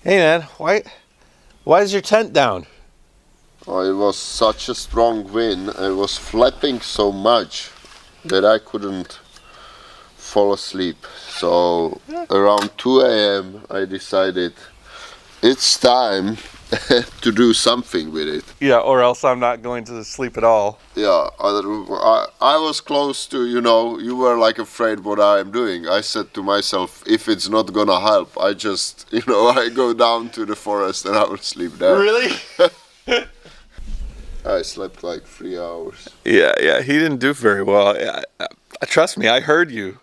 Hey man, why is your tent down? Oh, it was such a strong wind. It was flapping so much that I couldn't fall asleep. So around 2 a.m. I decided it's time to do something with it. Yeah, or else I'm not going to sleep at all. Yeah, I was close to, you were like afraid what I am doing. I said to myself, if it's not gonna help, I just, I go down to the forest and I will sleep there. Really? I slept like 3 hours. Yeah, he didn't do very well. Trust me, I heard you.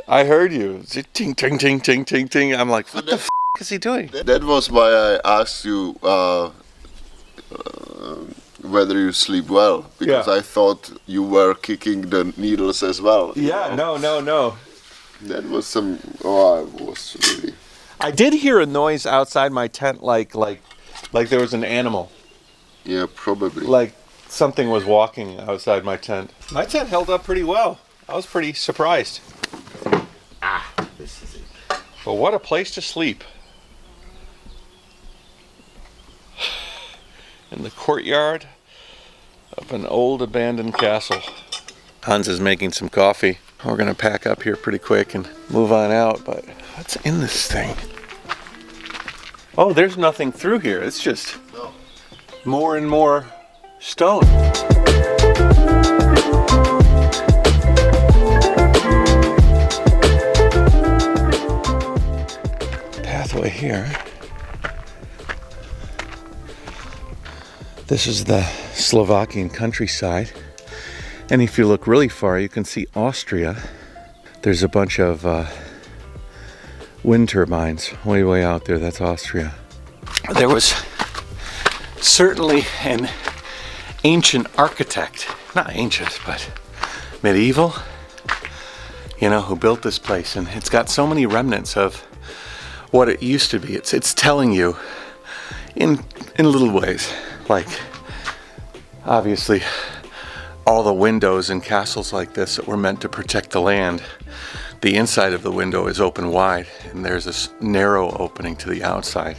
I heard you. Ting, ting, ting, ting, ting, ting. I'm like, what the f*** is he doing? That was why I asked you whether you sleep well, because I thought you were kicking the needles as well. Yeah, no. That was some. Oh, I was really. I did hear a noise outside my tent, like there was an animal. Yeah, probably. Like something was walking outside my tent. My tent held up pretty well. I was pretty surprised. This is it. But what a place to sleep. In the courtyard of an old abandoned castle. Hans is making some coffee. We're gonna pack up here pretty quick and move on out, but what's in this thing? Oh, there's nothing through here. It's just more and more stone. Pathway here. This is the Slovakian countryside, and if you look really far you can see Austria. There's a bunch of wind turbines way out there. That's Austria. There was certainly an ancient architect, not ancient but medieval, who built this place, and it's got so many remnants of what it used to be. It's telling you in little ways. Like, obviously, all the windows in castles like this that were meant to protect the land, the inside of the window is open wide, and there's this narrow opening to the outside.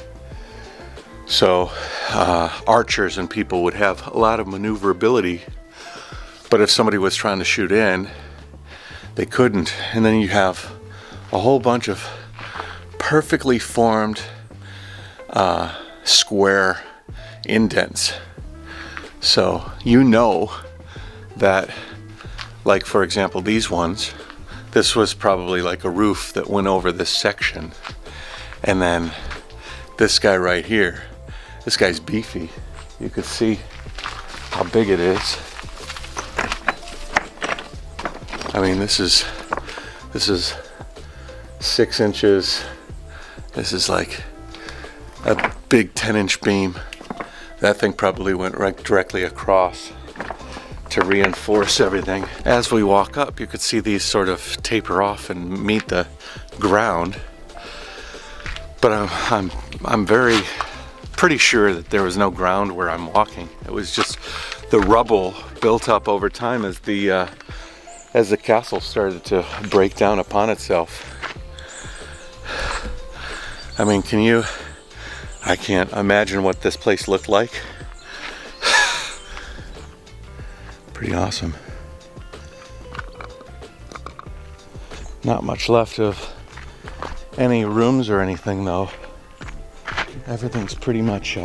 So, archers and people would have a lot of maneuverability, but if somebody was trying to shoot in, they couldn't. And then you have a whole bunch of perfectly formed square indents. So that, like for example these ones, this was probably like a roof that went over this section, and then this guy right here, this guy's beefy. You could see how big it is. I mean, this is 6 inches. This is like a big 10-inch beam. That thing probably went right directly across to reinforce everything. As we walk up, you could see these sort of taper off and meet the ground. But I'm pretty sure that there was no ground where I'm walking. It was just the rubble built up over time as the castle started to break down upon itself. I mean, I can't imagine what this place looked like. Pretty awesome. Not much left of any rooms or anything though. Everything's pretty much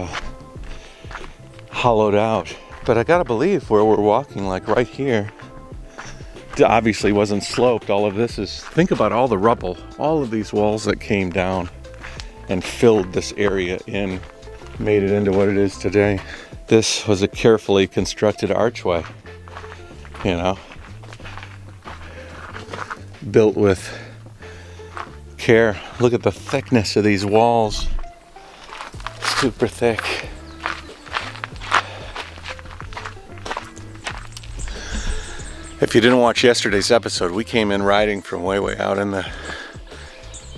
hollowed out. But I gotta believe where we're walking, like right here, it obviously wasn't sloped. All of this is, think about all the rubble, all of these walls that came down and filled this area in, made it into what it is today. This was a carefully constructed archway, built with care. Look at the thickness of these walls. Super thick. If you didn't watch yesterday's episode, we came in riding from way out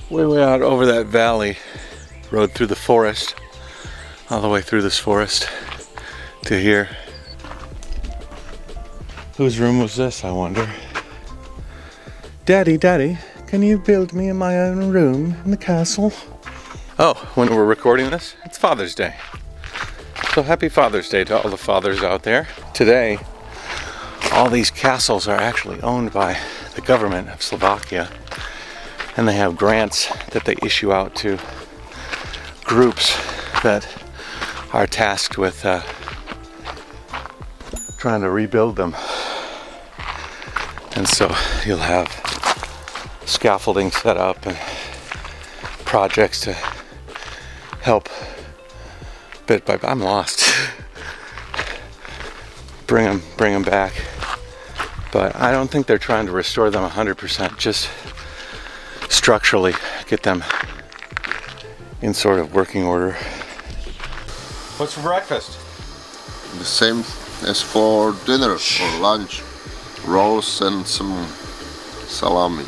over that valley, rode through the forest, all the way through this forest to here. Whose room was this, I wonder? Daddy, can you build me my own room in the castle? Oh, when we're recording this, it's Father's Day. So happy Father's Day to all the fathers out there. Today, all these castles are actually owned by the government of Slovakia, and they have grants that they issue out to groups that are tasked with trying to rebuild them. And so you'll have scaffolding set up and projects to help bit by bit. I'm lost. bring them back. But I don't think they're trying to restore them 100%, just structurally get them in sort of working order. What's for breakfast? The same as for dinner or lunch. Rolls and some salami.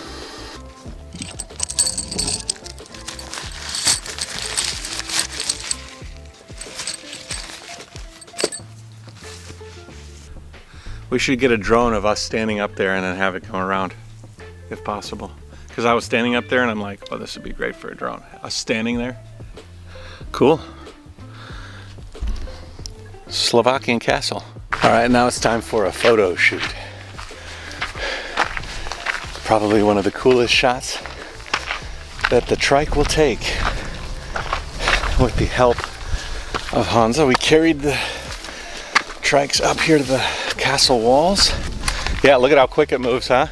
We should get a drone of us standing up there and then have it come around, if possible. Because I was standing up there and I'm like, oh, this would be great for a drone. Us standing there. Cool. Slovakian castle. All right, now it's time for a photo shoot. Probably one of the coolest shots that the trike will take. With the help of Hansa, we carried the trikes up here to the castle walls. Yeah, look at how quick it moves, huh?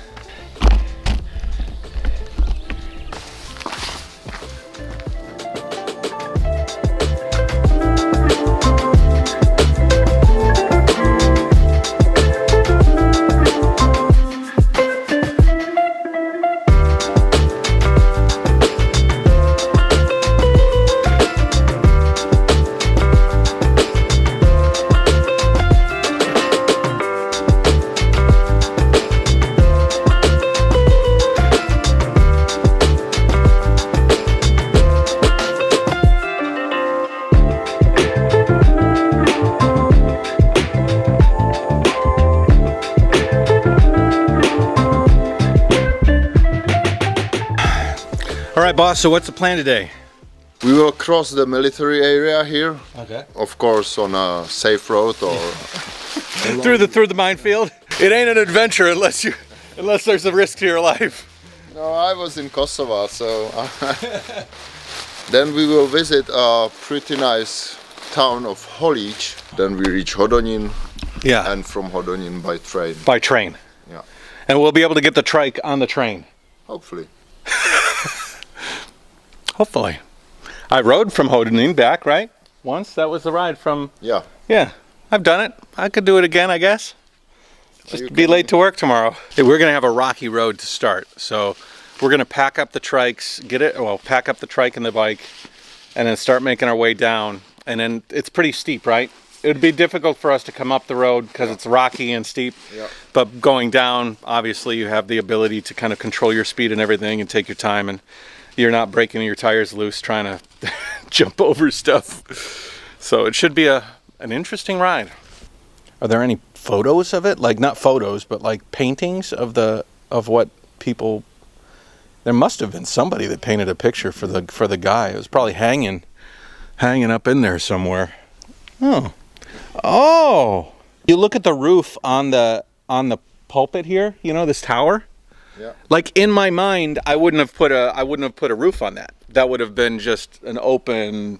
All right, boss, so what's the plan today? We will cross the military area here. Okay. Of course, on a safe road or through the minefield. It ain't an adventure unless there's a risk to your life. No, I was in Kosovo, so then we will visit a pretty nice town of Holic. Then we reach Hodonin. Yeah. And from Hodonin by train. By train. Yeah. And we'll be able to get the trike on the train. Hopefully. Hopefully. I rode from Hodonin back, right? Once. That was the ride from... Yeah. Yeah. I've done it. I could do it again, I guess. Just be late to work tomorrow. Hey, we're going to have a rocky road to start. So we're going to pack up the trikes, pack up the trike and the bike, and then start making our way down. And then it's pretty steep, right? It would be difficult for us to come up the road because it's rocky and steep. Yeah. But going down, obviously, you have the ability to kind of control your speed and everything and take your time. And you're not breaking your tires loose trying to jump over stuff. So it should be an interesting ride. Are there any photos of it? Like, not photos, but like paintings of what people... There must have been somebody that painted a picture for the guy. It was probably hanging up in there somewhere. Oh! You look at the roof on the pulpit here, you know, this tower? Yeah. Like, in my mind, I wouldn't have put a roof on that. That would have been just an open,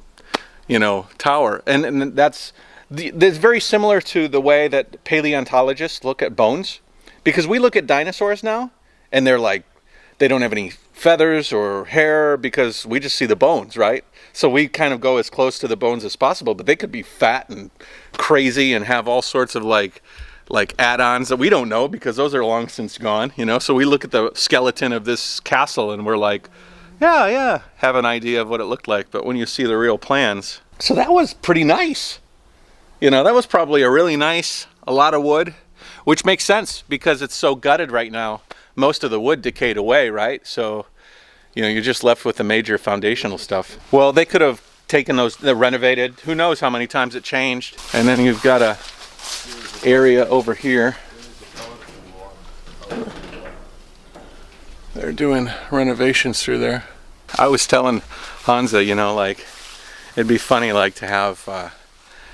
tower. And that's very similar to the way that paleontologists look at bones, because we look at dinosaurs now, and they're like, they don't have any feathers or hair because we just see the bones, right? So we kind of go as close to the bones as possible, but they could be fat and crazy and have all sorts of like add-ons that we don't know because those are long since gone, So we look at the skeleton of this castle and we're like, yeah, have an idea of what it looked like. But when you see the real plans, so that was pretty nice. That was probably a lot of wood, which makes sense because it's so gutted right now. Most of the wood decayed away, right? So, you're just left with the major foundational stuff. Well, they could have taken those, they're renovated. Who knows how many times it changed. And then you've got a area over here. They're doing renovations through there. I was telling Hansa, you know, like, it'd be funny, like, to have,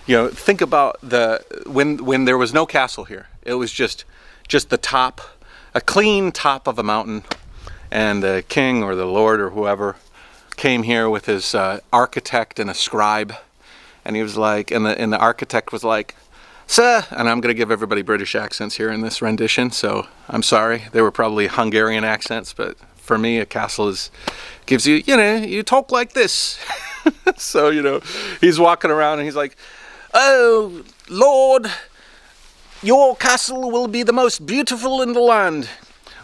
you know, think about when there was no castle here. It was just the top, a clean top of a mountain, and the king or the lord or whoever came here with his architect and a scribe, and he was like, and the architect was like, "Sir," and I'm going to give everybody British accents here in this rendition, so I'm sorry. They were probably Hungarian accents, but for me, a castle gives you, you know, you talk like this. So, you know, he's walking around and he's like, "Oh, Lord, your castle will be the most beautiful in the land.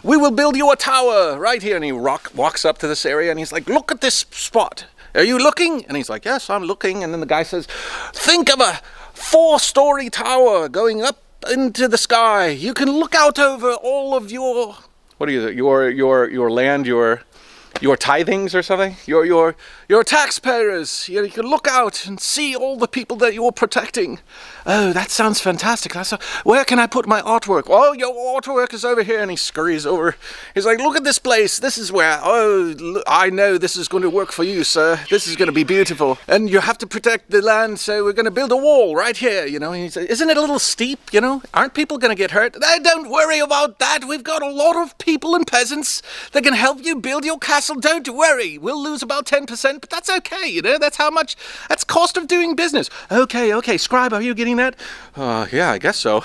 We will build you a tower right here." And he walks up to this area and he's like, "Look at this spot. Are you looking?" And he's like, "Yes, I'm looking." And then the guy says, "Think of a 4-story tower going up into the sky. You can look out over all of your, what are you, your land, your tithings or something, your taxpayers. You can look out and see all the people that you're protecting. Oh, that sounds fantastic. Where can I put my artwork?" "Oh, your artwork is over here." And he scurries over. He's like, "Look at this place. This is where, oh, I know this is going to work for you, sir. This is going to be beautiful. And you have to protect the land, so we're going to build a wall right here, you know." And he said, "Isn't it a little steep, you know? Aren't people going to get hurt?" "Don't worry about that. We've got a lot of people and peasants that can help you build your castle. Don't worry. We'll lose about 10%, but that's okay, you know? That's cost of doing business." Okay, scribe, are you getting that?" "Yeah, I guess so.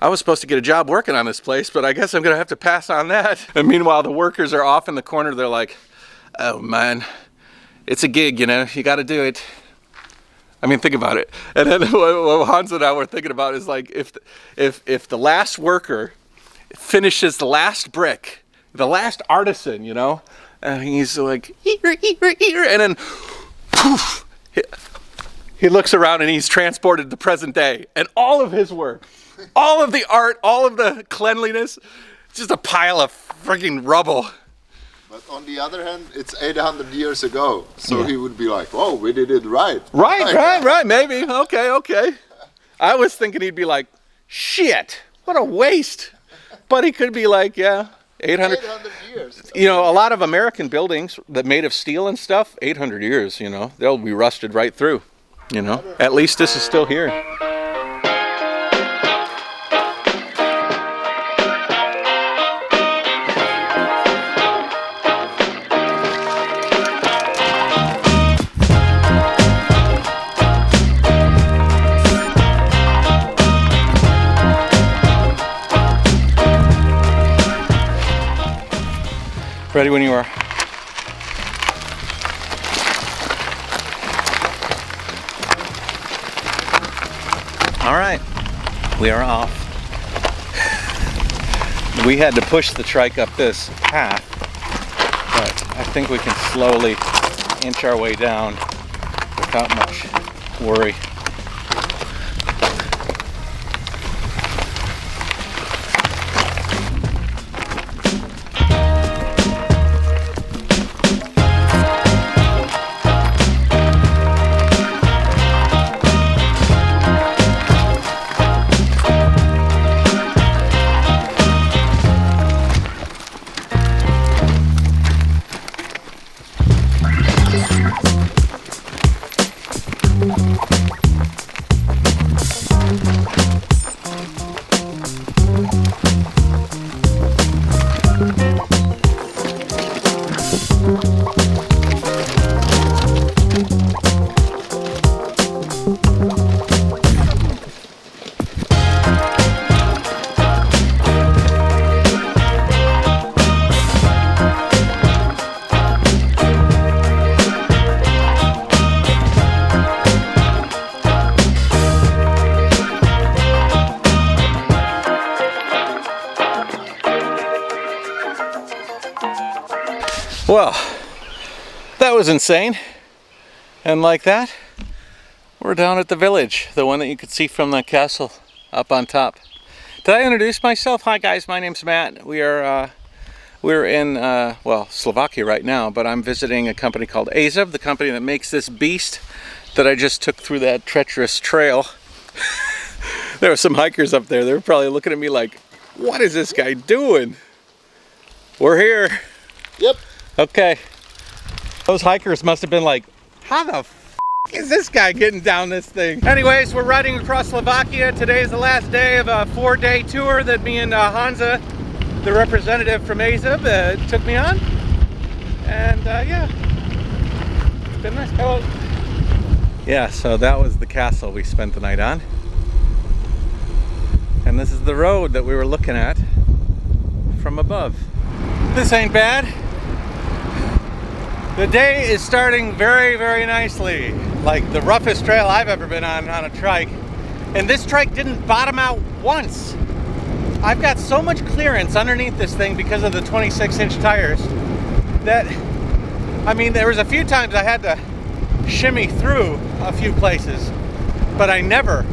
I was supposed to get a job working on this place, but I guess I'm going to have to pass on that." And meanwhile, the workers are off in the corner. They're like, "Oh, man, it's a gig, you know? You got to do it." I mean, think about it. And then what Hans and I were thinking about is, like, if the last worker finishes the last brick, the last artisan, you know, and he's like, here, and then poof, he looks around and he's transported to the present day, and all of his work, all of the art, all of the cleanliness, just a pile of freaking rubble. But on the other hand, it's 800 years ago, so he would be like, "Oh, we did it right." Right, maybe. Okay. I was thinking he'd be like, "Shit, what a waste." But he could be like, yeah, 800 years. You know, a lot of American buildings that made of steel and stuff, 800 years, you know, they'll be rusted right through, you know. At least this is still here. Ready when you are. All right, we are off. We had to push the trike up this path, but I think we can slowly inch our way down without much worry. Well, that was insane. And like that, we're down at the village, the one that you could see from the castle up on top. Did I introduce myself? Hi guys, my name's Matt. We're in well, Slovakia right now, but I'm visiting a company called AZUB, the company that makes this beast that I just took through that treacherous trail. There were some hikers up there. They were probably looking at me like, what is this guy doing? We're here. Yep. Okay. Those hikers must have been like, how the f is this guy getting down this thing? Anyways, we're riding across Slovakia. Today is the last day of a 4-day tour that me and Hansa, the representative from AZUB, took me on. And yeah, it's been nice. Hello. Yeah, so that was the castle we spent the night on. And this is the road that we were looking at from above. This ain't bad. The day is starting very, very nicely. Like the roughest trail I've ever been on a trike. And this trike didn't bottom out once. I've got so much clearance underneath this thing because of the 26-inch tires that, I mean, there was a few times I had to shimmy through a few places, but I never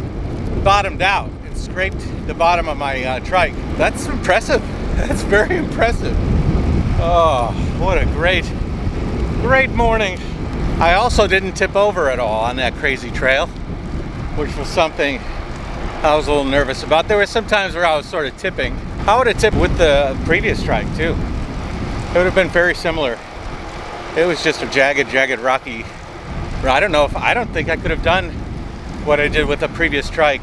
bottomed out and scraped the bottom of my trike. That's impressive. That's very impressive. Oh, what a great morning. I also didn't tip over at all on that crazy trail, which was something I was a little nervous about. There were some times where I was sort of tipping. I would have tipped with the previous trike too. It would have been very similar. It was just a jagged, rocky. I don't think I could have done what I did with the previous trike.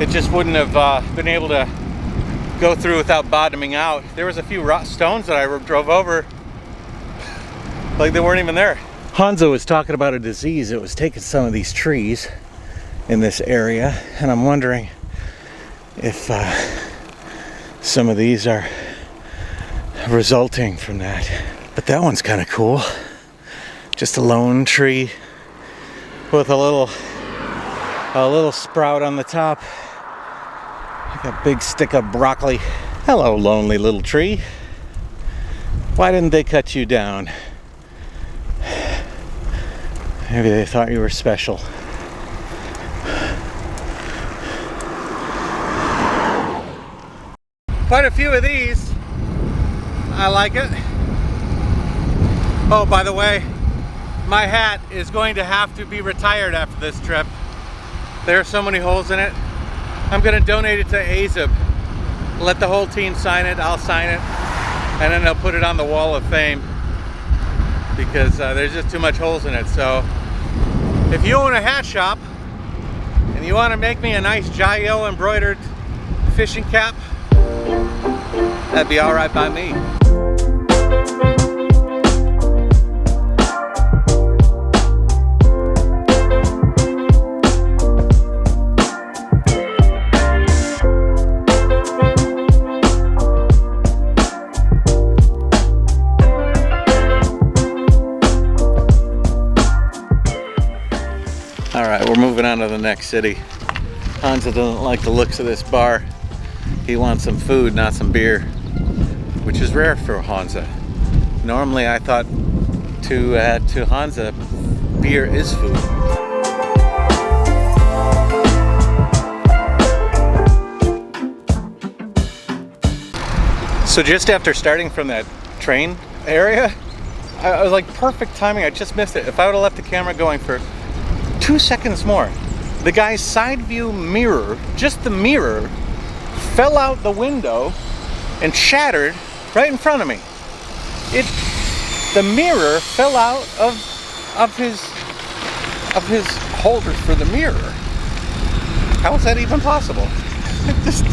It just wouldn't have been able to go through without bottoming out. There was a few stones that I drove over like they weren't even there. Hansa was talking about a disease that was taking some of these trees in this area, and I'm wondering if some of these are resulting from that. But that one's kind of cool. Just a lone tree with a little sprout on the top. Like a big stick of broccoli. Hello, lonely little tree. Why didn't they cut you down? Maybe they thought you were special. Quite a few of these. I like it. Oh, by the way, my hat is going to have to be retired after this trip. There are so many holes in it. I'm going to donate it to AZUB. Let the whole team sign it, I'll sign it, and then they'll put it on the wall of fame because there's just too much holes in it. So if you own a hat shop and you want to make me a nice Jayoe embroidered fishing cap, that'd be all right by me. Alright, we're moving on to the next city. Hansa doesn't like the looks of this bar. He wants some food, not some beer, which is rare for Hansa. Normally I thought to Hansa, beer is food. So just after starting from that train area, I was like, perfect timing, I just missed it. If I would have left the camera going for 2 seconds more, the guy's side view mirror, just the mirror, fell out the window and shattered right in front of me. The mirror fell out of his holder for the mirror. How is that even possible? Just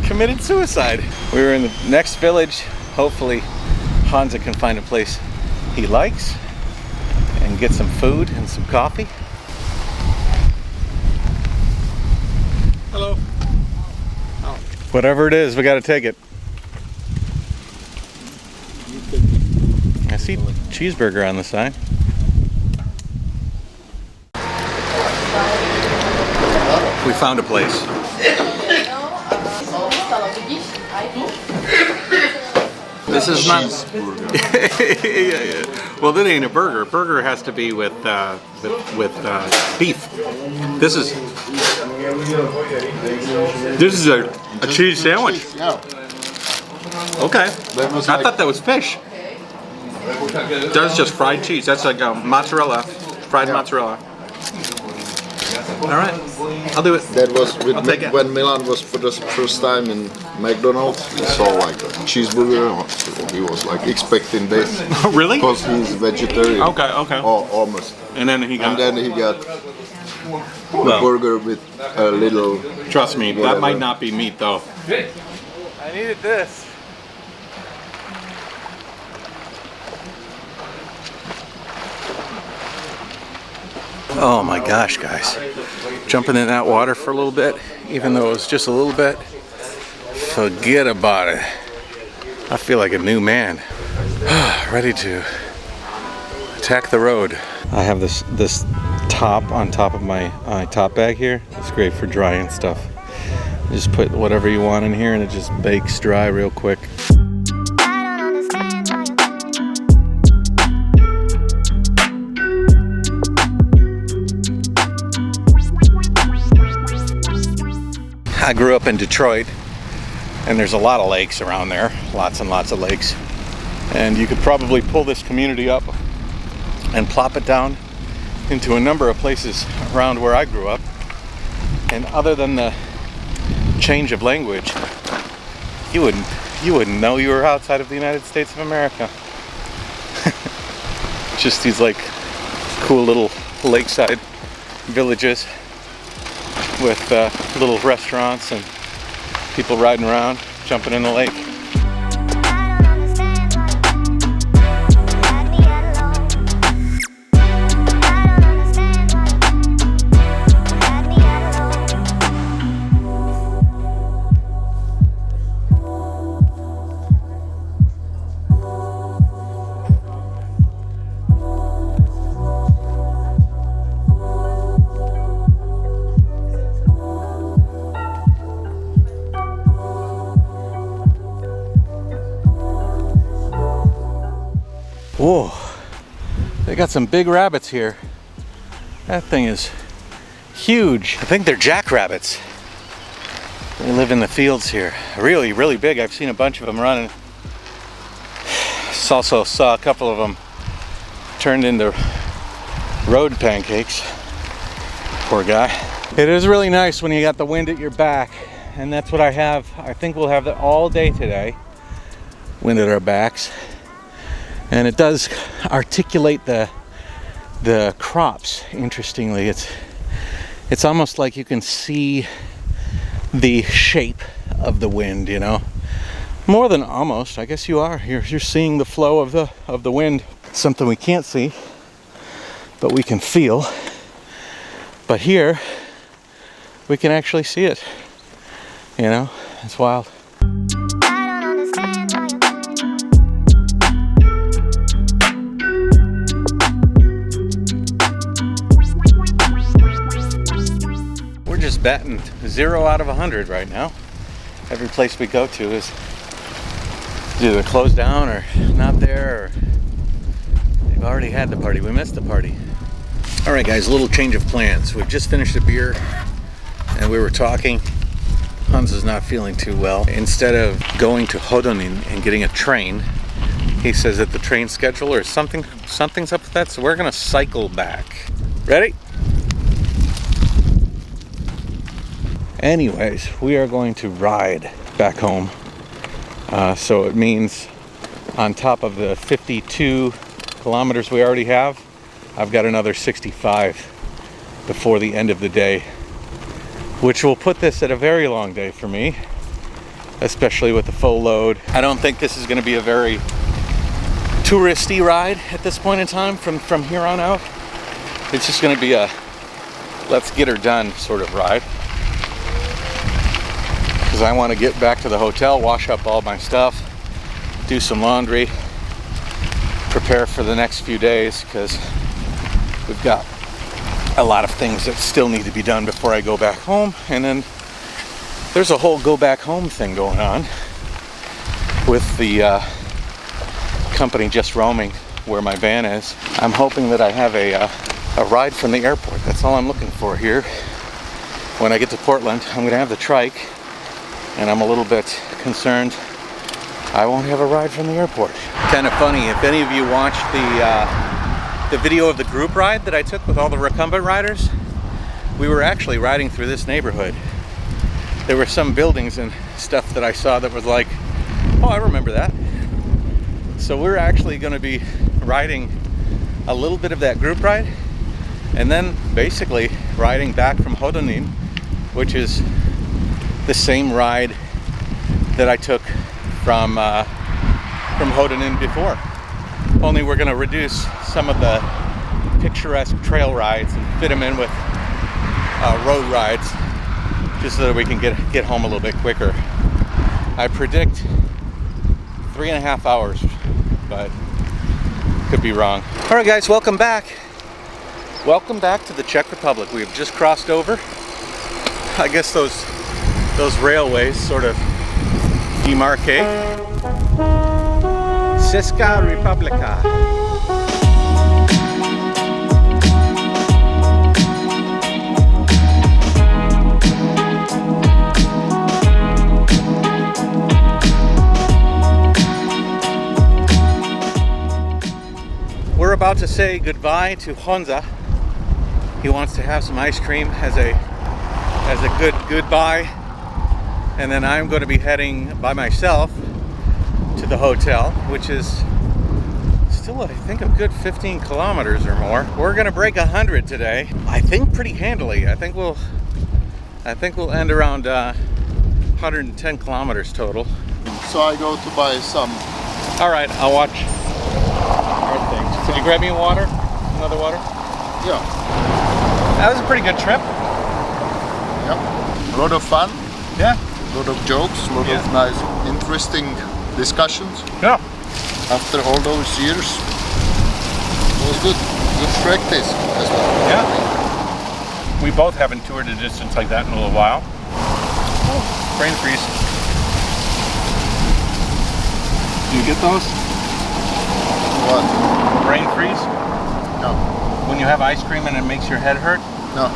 committed suicide. We were in the next village. Hopefully Hansa can find a place he likes and get some food and some coffee. Hello. Oh. Whatever it is, we gotta take it. I see cheeseburger on the side. We found a place. This is not. Yeah. Well, that ain't a burger. Burger has to be with beef. This is a cheese sandwich. Okay. I thought that was fish. That's just fried cheese. That's like a mozzarella, fried mozzarella. All right, I'll do it. That was with I'll take it. when Milan was for the first time in McDonald's. He saw like a cheeseburger. So he was like expecting this. Really? Because he's vegetarian. Okay, okay. Or almost. And then he got. And then he got a burger with a little. Trust me, whatever. that might not be meat though. I needed this. Oh my gosh, guys. Jumping in that water for a little bit, even though it was just a little bit, forget about it. I feel like a new man. Ready to attack the road. I have this top on top of my top bag here. It's great for drying stuff. You just put whatever you want in here and it just bakes dry real quick. I grew up in Detroit, and there's a lot of lakes around there, lots and lots of lakes. And you could probably pull this community up and plop it down into a number of places around where I grew up. And other than the change of language, you wouldn't know you were outside of the United States of America. Just these like cool little lakeside villages with little restaurants and people riding around, jumping in the lake. Whoa, they got some big rabbits here. That thing is huge. I think they're jackrabbits. They live in the fields here. Really, really big. I've seen a bunch of them running. Also saw a couple of them turned into road pancakes. Poor guy. It is really nice when you got the wind at your back, and that's what I have. I think we'll have that all day today. Wind at our backs. And it does articulate the crops. Interestingly, it's almost like you can see the shape of the wind, you know. More than almost, I guess you are. You're seeing the flow of the wind. Something we can't see, but we can feel. But here, we can actually see it. You know, it's wild. Just batting 0 out of 100 right now. Every place we go to is either closed down or not there, or they've already had the party. We missed the party. All right, guys, a little change of plans. We've just finished a beer and we were talking. Hans is not feeling too well. Instead of going to Hodonin and getting a train, he says that the train schedule or something's up with that, so we're gonna cycle back. Ready? Anyways, we are going to ride back home. So it means on top of the 52 kilometers we already have, I've got another 65 before the end of the day, which will put this at a very long day for me, especially with the full load. I don't think this is going to be a very touristy ride at this point in time from here on out. It's just going to be a let's get her done sort of ride. Because I want to get back to the hotel, wash up all my stuff, do some laundry, prepare for the next few days, because we've got a lot of things that still need to be done before I go back home. And then there's a whole go back home thing going on with the company Just Roaming, where my van is. I'm hoping that I have a ride from the airport. That's all I'm looking for here. When I get to Portland, I'm going to have the trike. And I'm a little bit concerned I won't have a ride from the airport. Kind of funny, if any of you watched the video of the group ride that I took with all the recumbent riders, we were actually riding through this neighborhood. There were some buildings and stuff that I saw that was like, oh, I remember that. So we're actually going to be riding a little bit of that group ride, and then basically riding back from Douyin, which is the same ride that I took from Douyin before. Only we're going to reduce some of the picturesque trail rides and fit them in with road rides, just so that we can get home a little bit quicker. I predict 3.5 hours, but could be wrong. All right, guys, welcome back. Welcome back to the Czech Republic. We have just crossed over. I guess those railways sort of demarcate. Česká republika. We're about to say goodbye to Honza. He wants to have some ice cream as a good goodbye, and then I'm going to be heading by myself to the hotel, which is still, I think, a good 15 kilometers or more. We're going to break 100 today. I think pretty handily. I think we'll end around 110 kilometers total. So I go to buy some. All right, I'll watch our things. Could you grab me water? Another water? Yeah. That was a pretty good trip. Yeah. A lot of fun. Yeah. A lot of jokes. A lot of nice, interesting discussions. Yeah. After all those years, it was good. Good practice as well. Yeah. We both haven't toured a distance like that in a little while. Oh, brain freeze. Do you get those? What? Brain freeze? No. When you have ice cream and it makes your head hurt? No.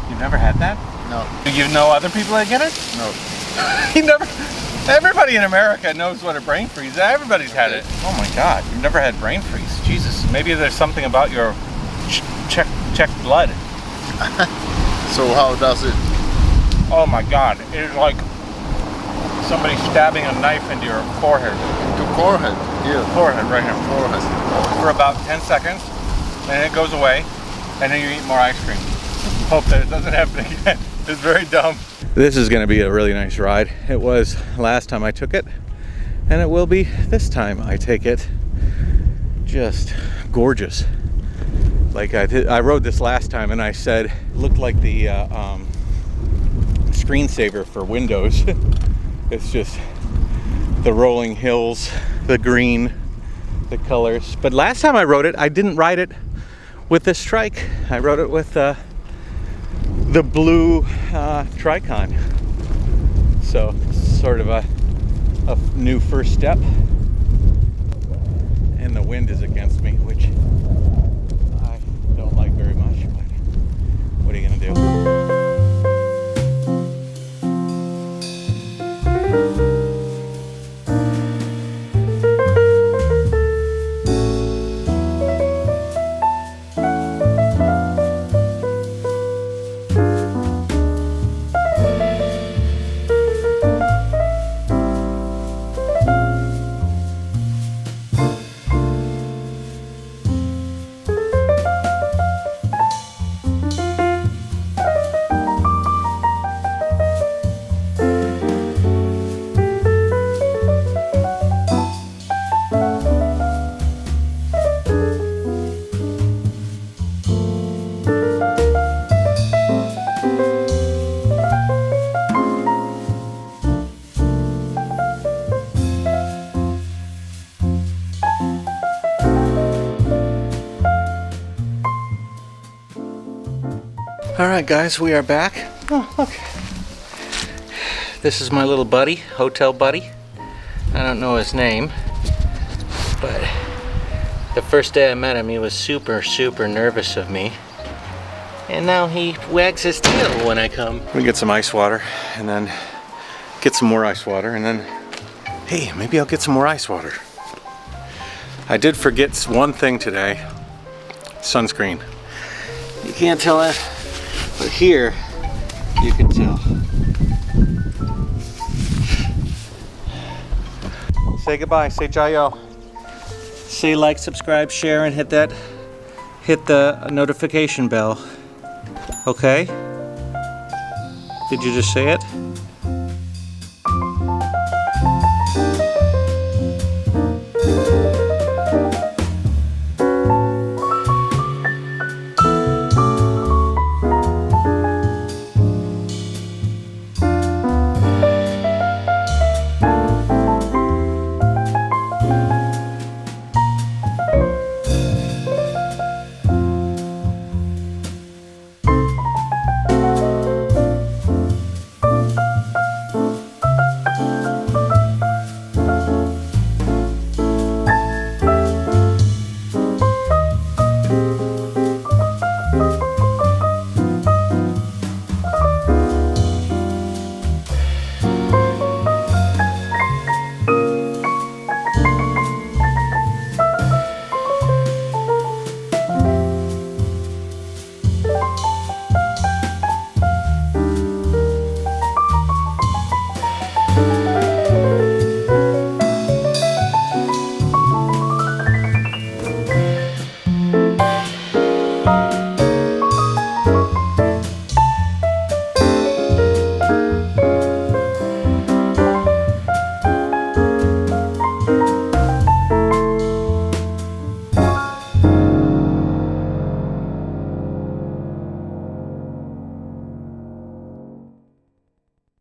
You've never had that? No. Do you know other people that get it? No. You never. Everybody in America knows what a brain freeze is. Everybody's had it. Oh my God, you've never had brain freeze. Jesus, maybe there's something about your Czech blood. So how does it? Oh my God, it's like somebody stabbing a knife into your forehead. To forehead. Here. Forehead, right here. Forehead. For about 10 seconds, then it goes away, and then you eat more ice cream. Hope that it doesn't happen again. It's very dumb. This is going to be a really nice ride. It was last time I took it, and it will be this time I take it. Just gorgeous. Like I rode this last time, and I said it looked like the screensaver for Windows. It's just the rolling hills, the green, the colors. But last time I rode it, I didn't ride it with this trike. I rode it with the blue Tricon. So sort of a new first step. And the wind is against me, which I don't like very much, but what are you gonna do? Alright guys, we are back. Oh, look. This is my little buddy, hotel buddy. I don't know his name, but the first day I met him, he was super nervous of me. And now he wags his tail when I come. We get some ice water, and then get some more ice water, and then, hey, maybe I'll get some more ice water. I did forget one thing today. Sunscreen. You can't tell But here, you can tell. Say goodbye, say Jayoe. Say like, subscribe, share, and hit the notification bell. Okay? Did you just say it?